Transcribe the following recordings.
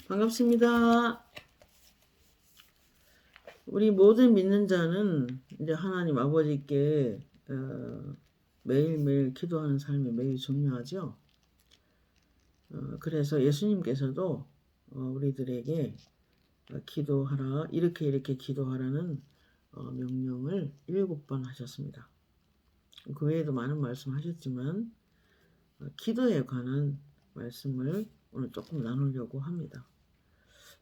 반갑습니다. 우리 모든 믿는 자는 이제 하나님 아버지께 매일매일 기도하는 삶이 매일 중요하죠. 그래서 예수님께서도 우리들에게 기도하라, 이렇게 기도하라는 명령을 7번 하셨습니다. 그 외에도 많은 말씀 하셨지만 기도에 관한 말씀을 오늘 조금 나누려고 합니다.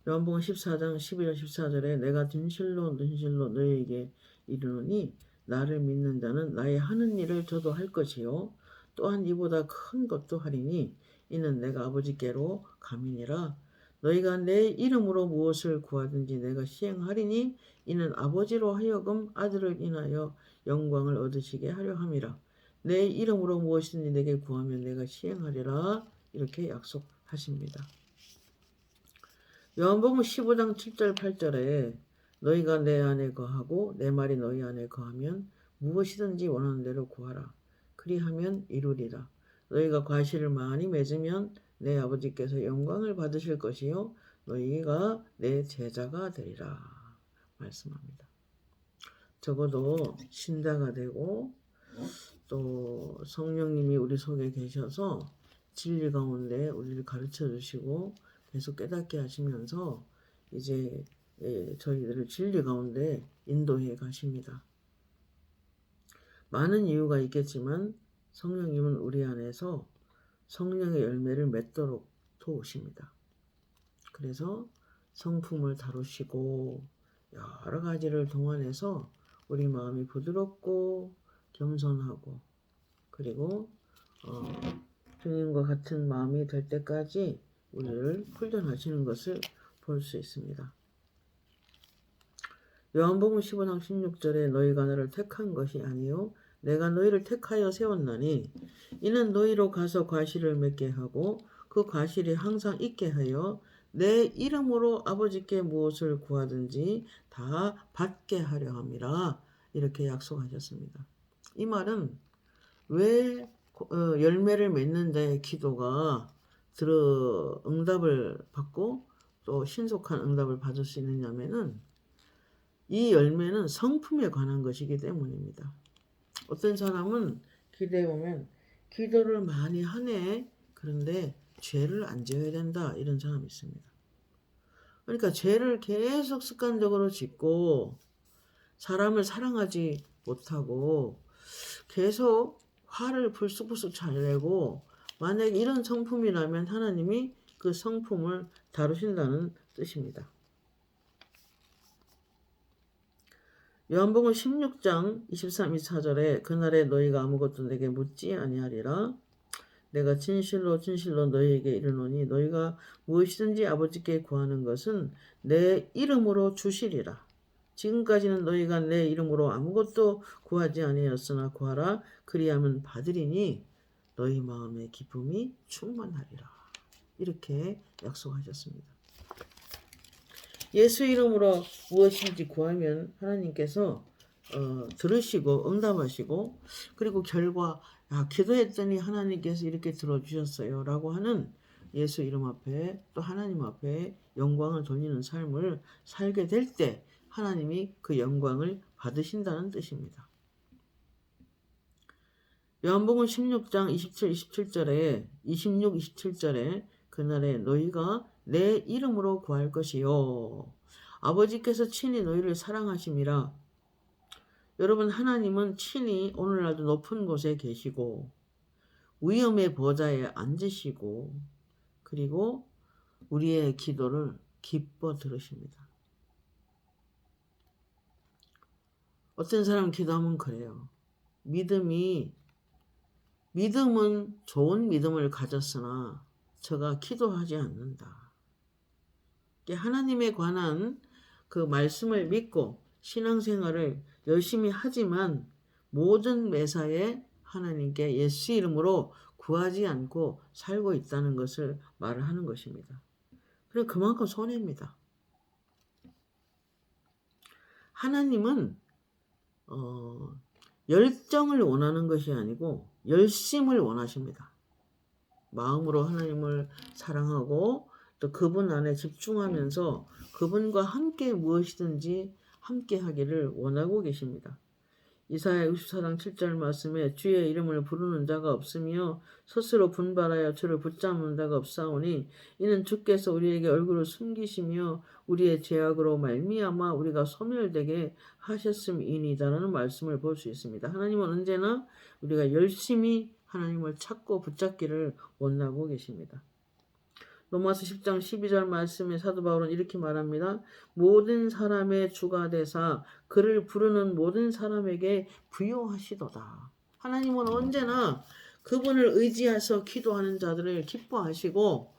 요한복음 14장 11절 14절에 내가 진실로 너희에게 이르노니 나를 믿는 자는 나의 하는 일을 저도 할 것이요 또한 이보다 큰 것도 하리니 이는 내가 아버지께로 감이니라. 너희가 내 이름으로 무엇을 구하든지 내가 시행하리니 이는 아버지로 하여금 아들을 인하여 영광을 얻으시게 하려 함이라. 내 이름으로 무엇이든지 내게 구하면 내가 시행하리라. 이렇게 약속하십니다. 요한복음 15장 7절 8절에 너희가 내 안에 거하고 내 말이 너희 안에 거하면 무엇이든지 원하는 대로 구하라. 그리하면 이루리라. 너희가 과실을 많이 맺으면 내 아버지께서 영광을 받으실 것이요 너희가 내 제자가 되리라 말씀합니다. 적어도 신자가 되고 또 성령님이 우리 속에 계셔서 진리 가운데 우리를 가르쳐 주시고 계속 깨닫게 하시면서 이제 저희들을 진리 가운데 인도해 가십니다. 많은 이유가 있겠지만 성령님은 우리 안에서 성령의 열매를 맺도록 도우십니다. 그래서 성품을 다루시고 여러 가지를 동원해서 우리 마음이 부드럽고 겸손하고 그리고 주님과 같은 마음이 될 때까지 우리를 훈련하시는 것을 볼 수 있습니다. 요한복음 15장 16절에 너희가 나를 택한 것이 아니요 내가 너희를 택하여 세웠나니 이는 너희로 가서 과실을 맺게 하고 그 과실이 항상 있게 하여 내 이름으로 아버지께 무엇을 구하든지 다 받게 하려 함이라. 이렇게 약속하셨습니다. 이 말은 왜 열매를 맺는 자의 기도가 응답을 받고 또 신속한 응답을 받을 수 있느냐면은 이 열매는 성품에 관한 것이기 때문입니다. 어떤 사람은 기도해 보면 기도를 많이 하네. 그런데 죄를 안 지어야 된다. 이런 사람이 있습니다. 그러니까 죄를 계속 습관적으로 짓고 사람을 사랑하지 못하고 계속 화를 불쑥불쑥 잘 내고 만약에 이런 성품이라면 하나님이 그 성품을 다루신다는 뜻입니다. 요한복음 16장 23, 24절에 그날에 너희가 아무것도 내게 묻지 아니하리라. 내가 진실로 너희에게 이르노니 너희가 무엇이든지 아버지께 구하는 것은 내 이름으로 주시리라. 지금까지는 너희가 내 이름으로 아무것도 구하지 아니하였으나 구하라. 그리하면 받으리니 너희 마음의 기쁨이 충만하리라. 이렇게 약속하셨습니다. 예수 이름으로 무엇인지 구하면 하나님께서 들으시고 응답하시고 그리고 결과 기도했더니 하나님께서 이렇게 들어주셨어요 라고 하는 예수 이름 앞에 또 하나님 앞에 영광을 돌리는 삶을 살게 될 때 하나님이 그 영광을 받으신다는 뜻입니다. 요한복음 16장 27절에 26, 27절에 그날에 너희가 내 이름으로 구할 것이요 아버지께서 친히 너희를 사랑하심이라. 여러분 하나님은 친히 오늘날도 높은 곳에 계시고 위엄의 보좌에 앉으시고 그리고 우리의 기도를 기뻐 들으십니다. 어떤 사람 기도하면 그래요. 믿음은 좋은 믿음을 가졌으나 저가 기도하지 않는다. 하나님에 관한 그 말씀을 믿고 신앙생활을 열심히 하지만 모든 매사에 하나님께 예수 이름으로 구하지 않고 살고 있다는 것을 말을 하는 것입니다. 그리고 그만큼 손해입니다. 하나님은 열정을 원하는 것이 아니고 열심을 원하십니다. 마음으로 하나님을 사랑하고 또 그분 안에 집중하면서 그분과 함께 무엇이든지 함께 하기를 원하고 계십니다. 이사야 64장 7절 말씀에 주의 이름을 부르는 자가 없으며 스스로 분발하여 주를 붙잡는 자가 없사오니 이는 주께서 우리에게 얼굴을 숨기시며 우리의 죄악으로 말미암아 우리가 소멸되게 하셨음이니다라는 말씀을 볼 수 있습니다. 하나님은 언제나 우리가 열심히 하나님을 찾고 붙잡기를 원하고 계십니다. 로마서 10장 12절 말씀에 사도 바울은 이렇게 말합니다. 모든 사람의 주가 되사 그를 부르는 모든 사람에게 부요하시도다. 하나님은 언제나 그분을 의지해서 기도하는 자들을 기뻐하시고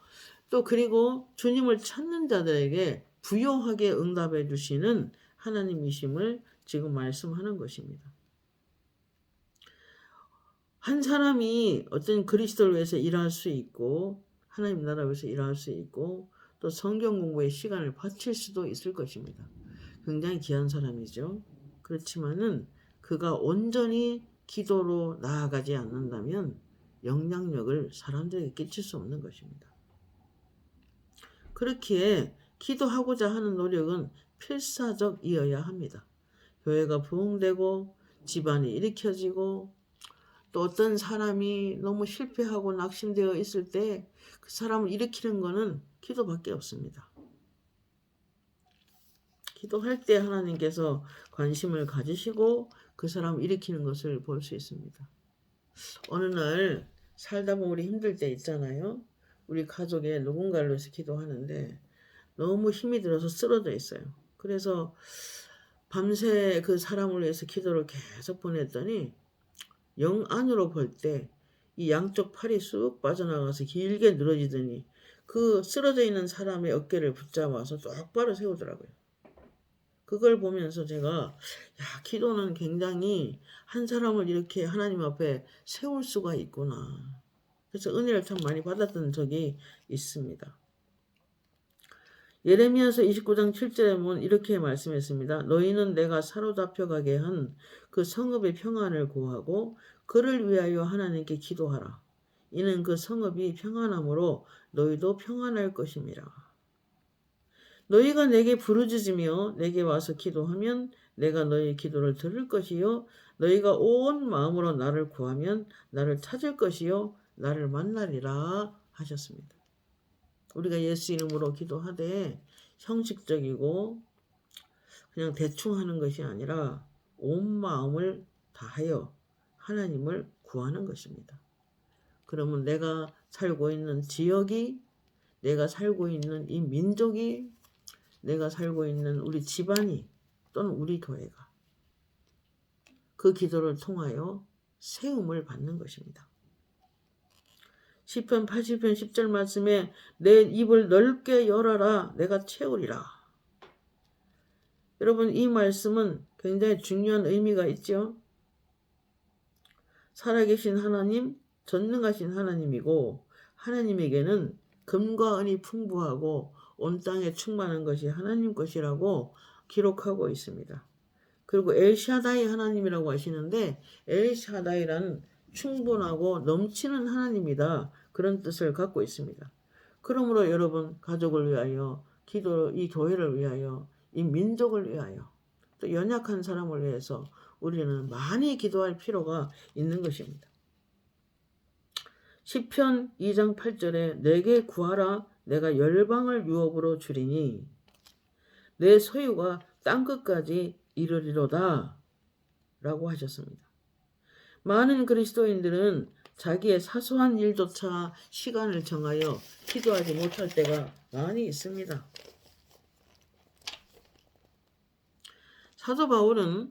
또 그리고 주님을 찾는 자들에게 부요하게 응답해 주시는 하나님이심을 지금 말씀하는 것입니다. 한 사람이 어떤 그리스도를 위해서 일할 수 있고 하나님 나라 위해서 일할 수 있고 또 성경 공부에 시간을 바칠 수도 있을 것입니다. 굉장히 귀한 사람이죠. 그렇지만은 그가 온전히 기도로 나아가지 않는다면 영향력을 사람들에게 끼칠 수 없는 것입니다. 그렇기에 기도하고자 하는 노력은 필사적이어야 합니다. 교회가 부흥되고 집안이 일으켜지고 또 어떤 사람이 너무 실패하고 낙심되어 있을 때 그 사람을 일으키는 것은 기도밖에 없습니다. 기도할 때 하나님께서 관심을 가지시고 그 사람을 일으키는 것을 볼 수 있습니다. 어느 날 살다 보면 우리 힘들 때 있잖아요. 우리 가족에 누군가를 위해서 기도하는데 너무 힘이 들어서 쓰러져 있어요. 그래서 밤새 그 사람을 위해서 기도를 계속 보냈더니 영 안으로 볼 때 이 양쪽 팔이 쑥 빠져나가서 길게 늘어지더니 그 쓰러져 있는 사람의 어깨를 붙잡아서 똑바로 세우더라고요. 그걸 보면서 제가 기도는 굉장히 한 사람을 이렇게 하나님 앞에 세울 수가 있구나. 그래서 은혜를 참 많이 받았던 적이 있습니다. 예레미야서 29장 7절에 보면 이렇게 말씀했습니다. 너희는 내가 사로잡혀가게 한 그 성읍의 평안을 구하고 그를 위하여 하나님께 기도하라. 이는 그 성읍이 평안함으로 너희도 평안할 것임이라. 너희가 내게 부르짖으며 내게 와서 기도하면 내가 너희 기도를 들을 것이요 너희가 온 마음으로 나를 구하면 나를 찾을 것이요 나를 만나리라 하셨습니다. 우리가 예수 이름으로 기도하되 형식적이고 그냥 대충 하는 것이 아니라 온 마음을 다하여 하나님을 구하는 것입니다. 그러면 내가 살고 있는 지역이, 내가 살고 있는 이 민족이, 내가 살고 있는 우리 집안이 또는 우리 교회가 그 기도를 통하여 세움을 받는 것입니다. 시편 80편 10절 말씀에 내 입을 넓게 열어라 내가 채우리라. 여러분 이 말씀은 굉장히 중요한 의미가 있죠. 살아계신 하나님, 전능하신 하나님이고 하나님에게는 금과 은이 풍부하고 온 땅에 충만한 것이 하나님 것이라고 기록하고 있습니다. 그리고 엘샤다이 하나님이라고 하시는데 엘샤다이라는 충분하고 넘치는 하나님이다. 그런 뜻을 갖고 있습니다. 그러므로 여러분 가족을 위하여 이 교회를 위하여 이 민족을 위하여 또 연약한 사람을 위해서 우리는 많이 기도할 필요가 있는 것입니다. 시편 2장 8절에 내게 구하라 내가 열방을 유업으로 주리니 내 소유가 땅끝까지 이르리로다 라고 하셨습니다. 많은 그리스도인들은 자기의 사소한 일조차 시간을 정하여 기도하지 못할 때가 많이 있습니다. 사도 바울은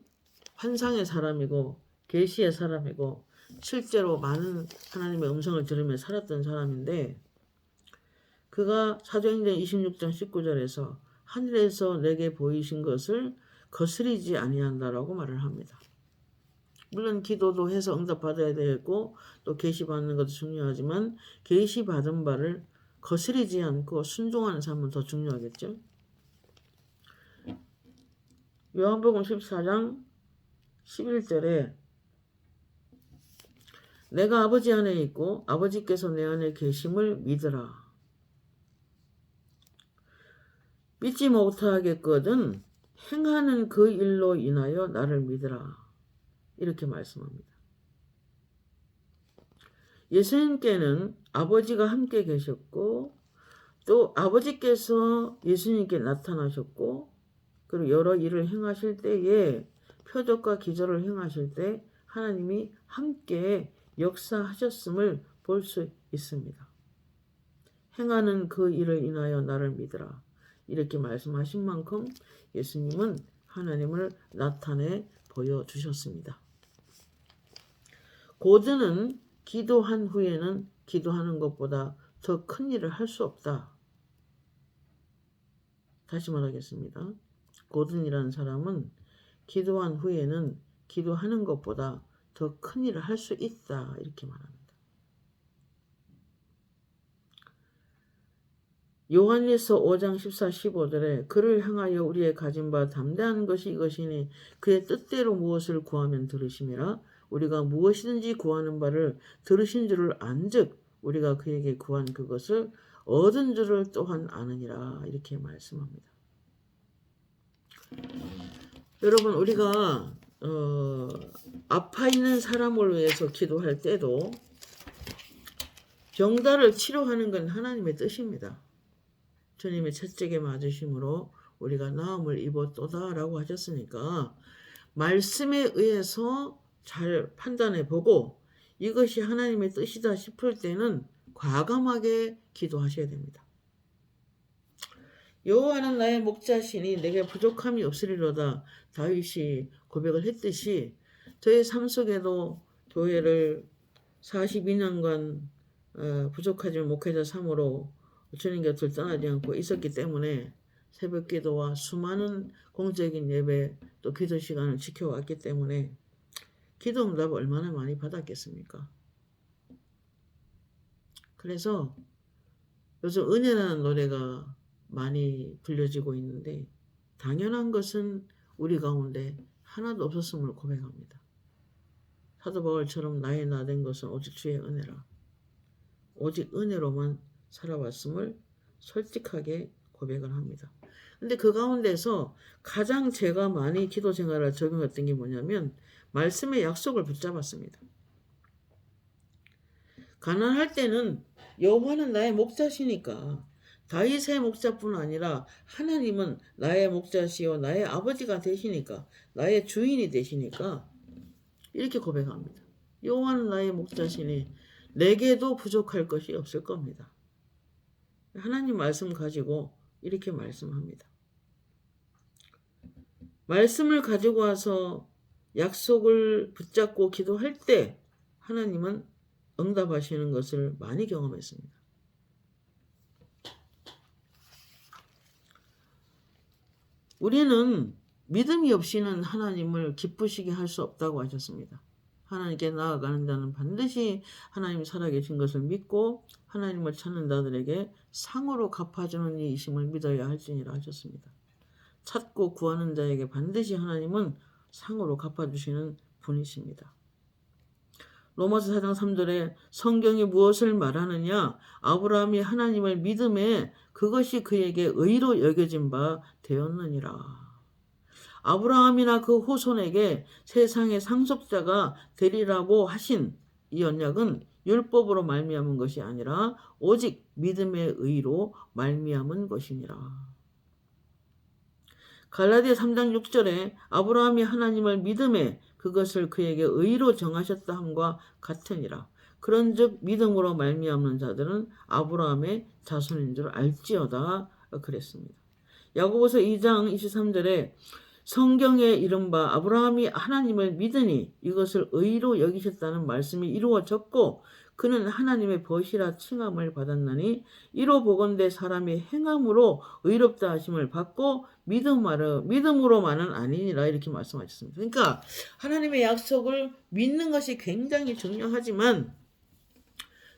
환상의 사람이고 계시의 사람이고 실제로 많은 하나님의 음성을 들으며 살았던 사람인데 그가 사도행전 26장 19절에서 하늘에서 내게 보이신 것을 거스리지 아니한다라고 말을 합니다. 물론 기도도 해서 응답받아야 되고 또 계시받는 것도 중요하지만 계시받은 바를 거스리지 않고 순종하는 삶은 더 중요하겠죠. 요한복음 14장 11절에 내가 아버지 안에 있고 아버지께서 내 안에 계심을 믿으라. 믿지 못하겠거든 행하는 그 일로 인하여 나를 믿으라. 이렇게 말씀합니다. 예수님께는 아버지가 함께 계셨고 또 아버지께서 예수님께 나타나셨고 그리고 여러 일을 행하실 때에 표적과 기적을 행하실 때 하나님이 함께 역사하셨음을 볼 수 있습니다. 행하는 그 일을 인하여 나를 믿으라. 이렇게 말씀하신 만큼 예수님은 하나님을 나타내 보여주셨습니다. 고든은 기도한 후에는 기도하는 것보다 더 큰 일을 할 수 없다. 다시 말하겠습니다. 고든이라는 사람은 기도한 후에는 기도하는 것보다 더 큰 일을 할 수 있다. 이렇게 말합니다. 요한일서 5장 14, 15절에 그를 향하여 우리의 가진 바 담대한 것이 이것이니 그의 뜻대로 무엇을 구하면 들으심이라. 우리가 무엇이든지 구하는 바를 들으신 줄을 안즉 우리가 그에게 구한 그것을 얻은 줄을 또한 아느니라. 이렇게 말씀합니다. 여러분 우리가 아파 있는 사람을 위해서 기도할 때도 병자를 치료하는 건 하나님의 뜻입니다. 주님의 채찍에 맞으심으로 우리가 나음을 입었도다 라고 하셨으니까 말씀에 의해서 잘 판단해 보고 이것이 하나님의 뜻이다 싶을 때는 과감하게 기도하셔야 됩니다. 여호와는 나의 목자시니 내게 부족함이 없으리로다. 다윗이 고백을 했듯이 저의 삶 속에도 교회를 42년간 부족하지만 목회자 3으로 주님 곁을 떠나지 않고 있었기 때문에 새벽 기도와 수많은 공적인 예배 또 기도 시간을 지켜왔기 때문에 기도 응답을 얼마나 많이 받았겠습니까? 그래서 요즘 은혜라는 노래가 많이 불려지고 있는데 당연한 것은 우리 가운데 하나도 없었음을 고백합니다. 사도 바울처럼 나의 나 된 것은 오직 주의 은혜라. 오직 은혜로만 살아왔음을 솔직하게 고백을 합니다. 근데 그 가운데서 가장 제가 많이 기도 생활을 적용했던 게 뭐냐면 말씀의 약속을 붙잡았습니다. 가난할 때는 여호와는 나의 목자시니까 다윗의 목자뿐 아니라 하나님은 나의 목자시요 나의 아버지가 되시니까 나의 주인이 되시니까 이렇게 고백합니다. 여호와는 나의 목자시니 내게도 부족할 것이 없을 겁니다. 하나님 말씀 가지고 이렇게 말씀합니다. 말씀을 가지고 와서 약속을 붙잡고 기도할 때 하나님은 응답하시는 것을 많이 경험했습니다. 우리는 믿음이 없이는 하나님을 기쁘시게 할 수 없다고 하셨습니다. 하나님께 나아가는 자는 반드시 하나님이 살아계신 것을 믿고 하나님을 찾는 자들에게 상으로 갚아주는 이이심을 믿어야 할지니라 하셨습니다. 찾고 구하는 자에게 반드시 하나님은 상으로 갚아주시는 분이십니다. 로마서 4장 3절에 성경이 무엇을 말하느냐? 아브라함이 하나님을 믿음에 그것이 그에게 의로 여겨진 바 되었느니라. 아브라함이나 그 후손에게 세상의 상속자가 되리라고 하신 이 언약은 율법으로 말미암은 것이 아니라 오직 믿음의 의로 말미암은 것이니라. 갈라디아 3장 6절에 아브라함이 하나님을 믿음에 그것을 그에게 의로 정하셨다 함과 같으니라. 그런즉 믿음으로 말미암는 자들은 아브라함의 자손인 줄 알지어다 그랬습니다. 야고보서 2장 23절에 성경에 이른바 아브라함이 하나님을 믿으니 이것을 의로 여기셨다는 말씀이 이루어졌고 그는 하나님의 벗이라 칭함을 받았나니 이로 보건대 사람이 행함으로 의롭다 하심을 받고 믿음으로만은 아니니라 이렇게 말씀하셨습니다. 그러니까 하나님의 약속을 믿는 것이 굉장히 중요하지만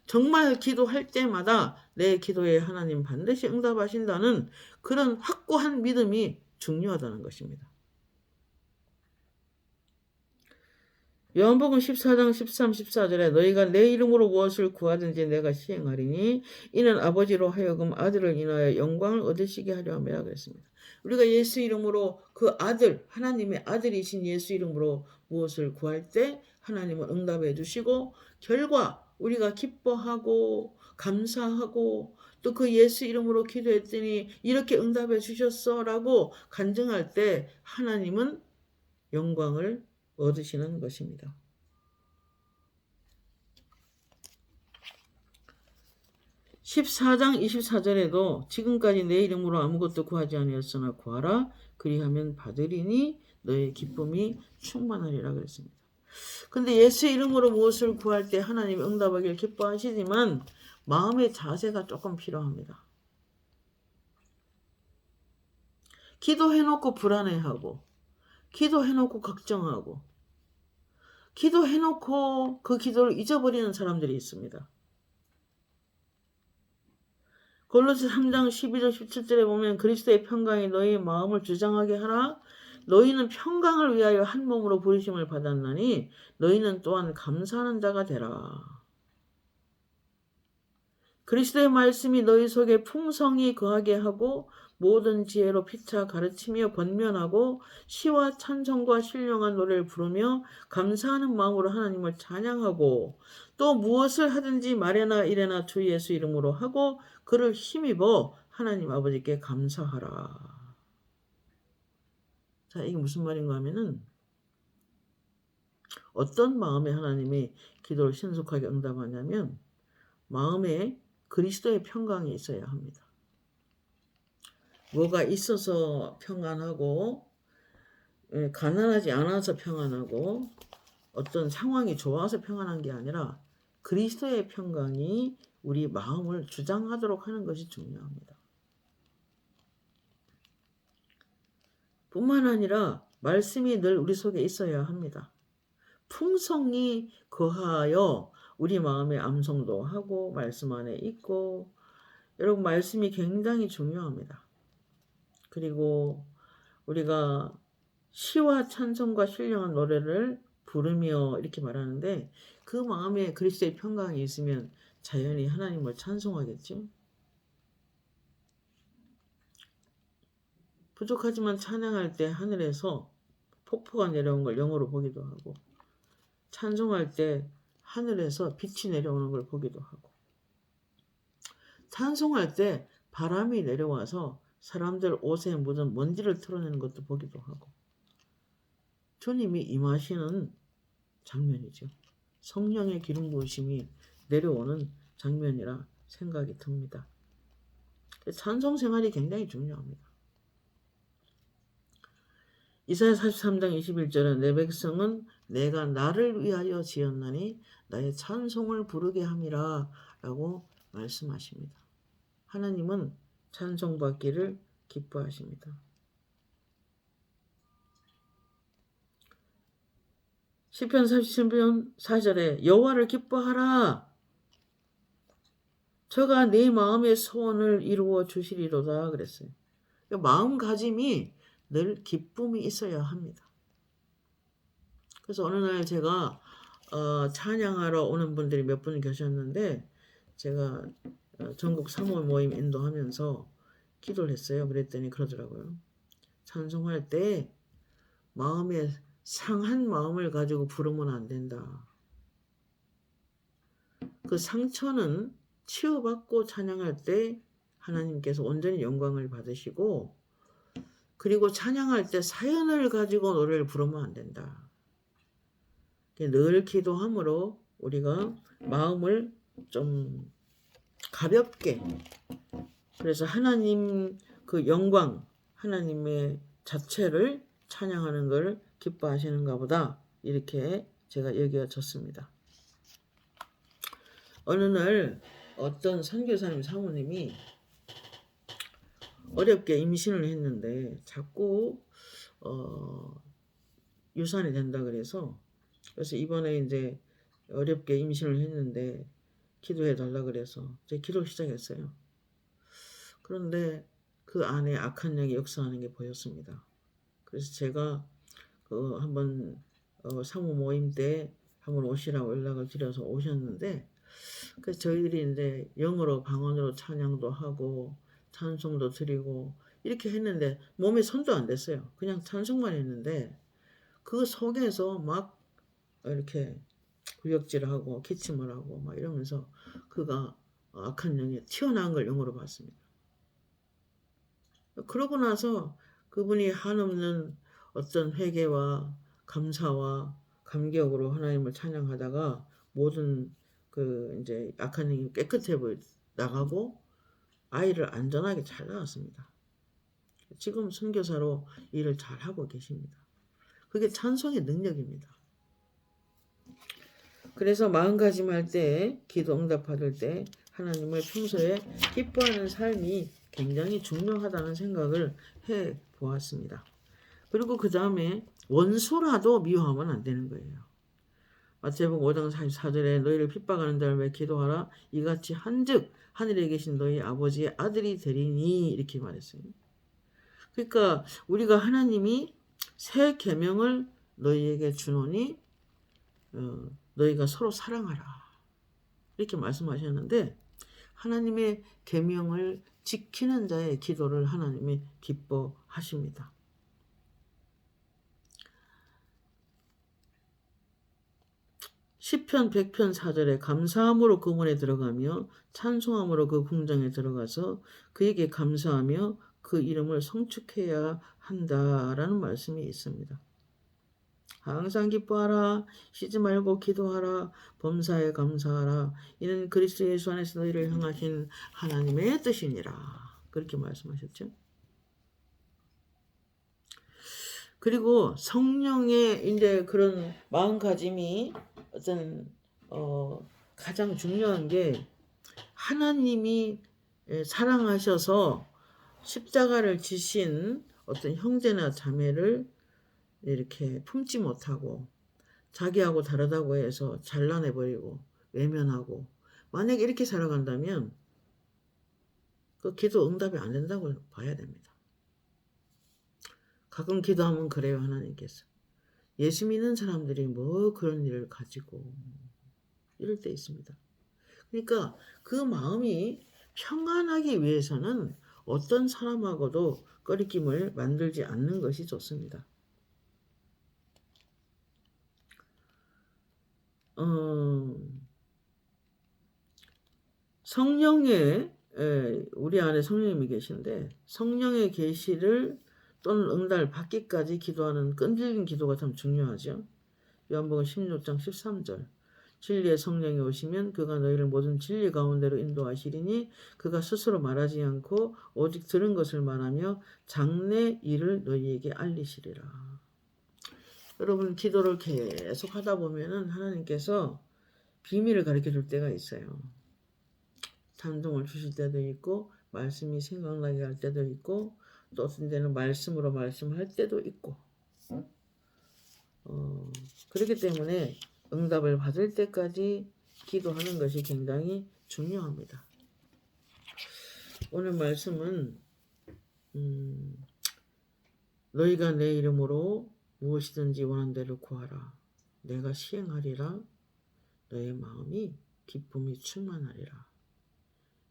정말 기도할 때마다 내 기도에 하나님 반드시 응답하신다는 그런 확고한 믿음이 중요하다는 것입니다. 요한복음 14장 13, 14절에 너희가 내 이름으로 무엇을 구하든지 내가 시행하리니 이는 아버지로 하여금 아들을 인하여 영광을 얻으시게 하려 함이라 그랬습니다. 우리가 예수 이름으로 그 아들, 하나님의 아들이신 예수 이름으로 무엇을 구할 때 하나님은 응답해 주시고 결과 우리가 기뻐하고 감사하고 또 그 예수 이름으로 기도했더니 이렇게 응답해 주셨어 라고 간증할 때 하나님은 영광을 얻으시는 것입니다. 14장 24절에도 지금까지 내 이름으로 아무것도 구하지 아니하였으나 구하라 그리하면 받으리니 너의 기쁨이 충만하리라 그랬습니다. 근데 예수 이름으로 무엇을 구할 때 하나님이 응답하기를 기뻐하시지만 마음의 자세가 조금 필요합니다. 기도해놓고 불안해하고 기도해놓고 걱정하고 기도해놓고 그 기도를 잊어버리는 사람들이 있습니다. 골로새 3장 12절 17절에 보면 그리스도의 평강이 너희의 마음을 주장하게 하라. 너희는 평강을 위하여 한 몸으로 부르심을 받았나니 너희는 또한 감사하는 자가 되라. 그리스도의 말씀이 너희 속에 풍성히 거하게 하고 모든 지혜로 피차 가르치며 권면하고 시와 찬송과 신령한 노래를 부르며 감사하는 마음으로 하나님을 찬양하고 또 무엇을 하든지 말에나 이래나 주 예수 이름으로 하고 그를 힘입어 하나님 아버지께 감사하라. 자, 이게 무슨 말인가 하면은 어떤 마음에 하나님이 기도를 신속하게 응답하냐면 마음에 그리스도의 평강이 있어야 합니다. 뭐가 있어서 평안하고 가난하지 않아서 평안하고 어떤 상황이 좋아서 평안한 게 아니라 그리스도의 평강이 우리 마음을 주장하도록 하는 것이 중요합니다. 뿐만 아니라 말씀이 늘 우리 속에 있어야 합니다. 풍성히 거하여 우리 마음에 암송도 하고 말씀 안에 있고 여러분 말씀이 굉장히 중요합니다. 그리고 우리가 시와 찬송과 신령한 노래를 부르며 이렇게 말하는데 그 마음에 그리스도의 평강이 있으면 자연히 하나님을 찬송하겠죠. 부족하지만 찬양할 때 하늘에서 폭포가 내려온 걸 영어로 보기도 하고 찬송할 때 하늘에서 빛이 내려오는 걸 보기도 하고 찬송할 때 바람이 내려와서 사람들 옷에 묻은 먼지를 털어내는 것도 보기도 하고 주님이 임하시는 장면이죠. 성령의 기름 부으심이 내려오는 장면이라 생각이 듭니다. 찬송 생활이 굉장히 중요합니다. 이사야 43장 21절에 내 백성은 내가 나를 위하여 지었나니 나의 찬송을 부르게 함이라 라고 말씀하십니다. 하나님은 찬송받기를 기뻐하십니다. 시편 37편 4절에 여호와를 기뻐하라. 저가 네 마음의 소원을 이루어 주시리로다 그랬어요. 마음가짐이 늘 기쁨이 있어야 합니다. 그래서 어느 날 제가 찬양하러 오는 분들이 몇 분 계셨는데 제가 전국 사모 모임 인도하면서 기도를 했어요. 그랬더니 그러더라고요. 찬송할 때 마음에 상한 마음을 가지고 부르면 안 된다. 그 상처는 치유받고 찬양할 때 하나님께서 온전히 영광을 받으시고 그리고 찬양할 때 사연을 가지고 노래를 부르면 안 된다. 늘 기도함으로 우리가 마음을 좀 가볍게 그래서 하나님 그 영광 하나님의 자체를 찬양하는 걸 기뻐하시는가 보다 이렇게 제가 여겨졌습니다. 어느 날 어떤 선교사님 사모님이 어렵게 임신을 했는데 자꾸 유산이 된다 그래서 이번에 이제 어렵게 임신을 했는데 기도해 달라 그래서 제가 기도를 시작했어요. 그런데 그 안에 악한 영이 역사하는 게 보였습니다. 그래서 제가 한번 사모 모임 때 한번 오시라고 연락을 드려서 오셨는데, 그래서 저희들이 이제 영어로 방언으로 찬양도 하고 찬송도 드리고 이렇게 했는데 몸에 손도 안 댔어요. 그냥 찬송만 했는데 그 속에서 막 이렇게 구역질하고 기침을 하고 막 이러면서 그가 악한 영이 튀어나온 걸 영어로 봤습니다. 그러고 나서 그분이 한없는 어떤 회개와 감사와 감격으로 하나님을 찬양하다가 모든 그 이제 악한 영이 깨끗해 나가고 아이를 안전하게 잘 낳았습니다. 지금 선교사로 일을 잘 하고 계십니다. 그게 찬송의 능력입니다. 그래서 마음가짐할 때, 기도 응답받을 때 하나님을 평소에 기뻐하는 삶이 굉장히 중요하다는 생각을 해 보았습니다. 그리고 그 다음에 원수라도 미워하면 안 되는 거예요. 마태복음 5장 44절에 너희를 핍박하는 자를 왜 기도하라 이같이 한즉 하늘에 계신 너희 아버지의 아들이 되리니 이렇게 말했어요. 그러니까 우리가 하나님이 새 계명을 너희에게 주노니 너희가 서로 사랑하라 이렇게 말씀하셨는데 하나님의 계명을 지키는 자의 기도를 하나님이 기뻐하십니다. 시편 100편 4절에 감사함으로 그 문에 들어가며 찬송함으로 그 궁정에 들어가서 그에게 감사하며 그 이름을 성축해야 한다라는 말씀이 있습니다. 항상 기뻐하라 쉬지 말고 기도하라 범사에 감사하라 이는 그리스도 예수 안에서 너희를 향하신 하나님의 뜻이니라 그렇게 말씀하셨죠. 그리고 성령의 이제 그런 마음가짐이 어떤 가장 중요한 게 하나님이 사랑하셔서 십자가를 지신 어떤 형제나 자매를 이렇게 품지 못하고 자기하고 다르다고 해서 잘라내버리고 외면하고 만약에 이렇게 살아간다면 그 기도 응답이 안 된다고 봐야 됩니다. 가끔 기도하면 그래요. 하나님께서 예수 믿는 사람들이 뭐 그런 일을 가지고 이럴 때 있습니다. 그러니까 그 마음이 평안하기 위해서는 어떤 사람하고도 꺼리낌을 만들지 않는 것이 좋습니다. 성령의 우리 안에 성령님이 계신데 성령의 계시를 또는 응답을 받기까지 기도하는 끈질긴 기도가 참 중요하죠. 요한복음 16장 13절 진리의 성령이 오시면 그가 너희를 모든 진리 가운데로 인도하시리니 그가 스스로 말하지 않고 오직 들은 것을 말하며 장래 일을 너희에게 알리시리라. 여러분 기도를 계속 하다 보면은 하나님께서 비밀을 가르쳐 줄 때가 있어요. 감동을 주실 때도 있고 말씀이 생각나게 할 때도 있고 또 어떤 데는 말씀으로 말씀할 때도 있고 그렇기 때문에 응답을 받을 때까지 기도하는 것이 굉장히 중요합니다. 오늘 말씀은 너희가 내 이름으로 무엇이든지 원하는 대로 구하라. 내가 시행하리라. 너의 마음이 기쁨이 충만하리라.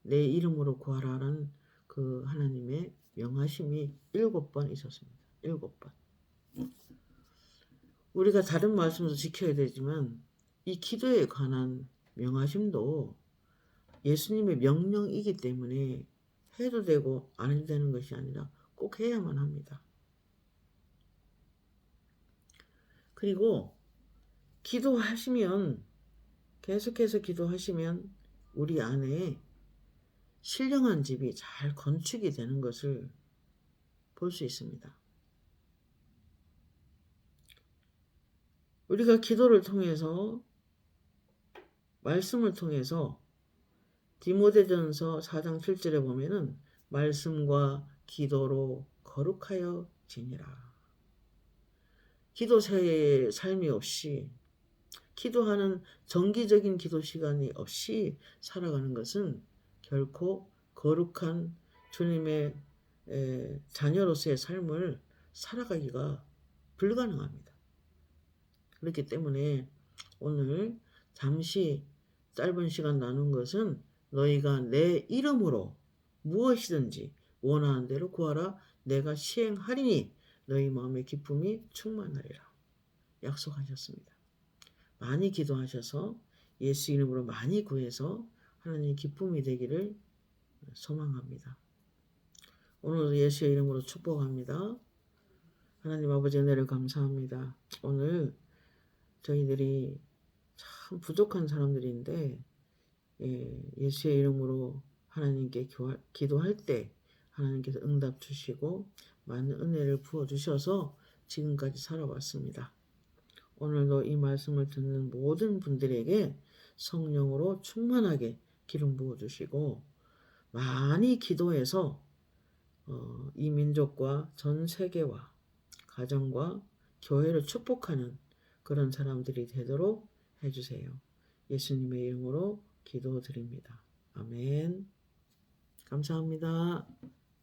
내 이름으로 구하라는 그 하나님의 명하심이 7번 있었습니다. 7번. 우리가 다른 말씀도 지켜야 되지만 이 기도에 관한 명하심도 예수님의 명령이기 때문에 해도 되고 안 해도 되는 것이 아니라 꼭 해야만 합니다. 그리고 기도하시면 계속해서 기도하시면 우리 안에 신령한 집이 잘 건축이 되는 것을 볼 수 있습니다. 우리가 기도를 통해서 말씀을 통해서 디모데전서 4장 7절에 보면은 말씀과 기도로 거룩하여 지니라. 기도의 삶이 없이 기도하는 정기적인 기도 시간이 없이 살아가는 것은 결코 거룩한 주님의 자녀로서의 삶을 살아가기가 불가능합니다. 그렇기 때문에 오늘 잠시 짧은 시간 나눈 것은 너희가 내 이름으로 무엇이든지 원하는 대로 구하라. 내가 시행하리니 너희 마음의 기쁨이 충만하리라. 약속하셨습니다. 많이 기도하셔서 예수 이름으로 많이 구해서 하나님의 기쁨이 되기를 소망합니다. 오늘도 예수의 이름으로 축복합니다. 하나님 아버지 은혜를 감사합니다. 오늘 저희들이 참 부족한 사람들인데 예수의 이름으로 하나님께 기도할 때 하나님께서 응답 주시고 많은 은혜를 부어주셔서 지금까지 살아왔습니다. 오늘도 이 말씀을 듣는 모든 분들에게 성령으로 충만하게 기름 부어주시고 많이 기도해서 이 민족과 전 세계와 가정과 교회를 축복하는 그런 사람들이 되도록 해주세요. 예수님의 이름으로 기도드립니다. 아멘. 감사합니다.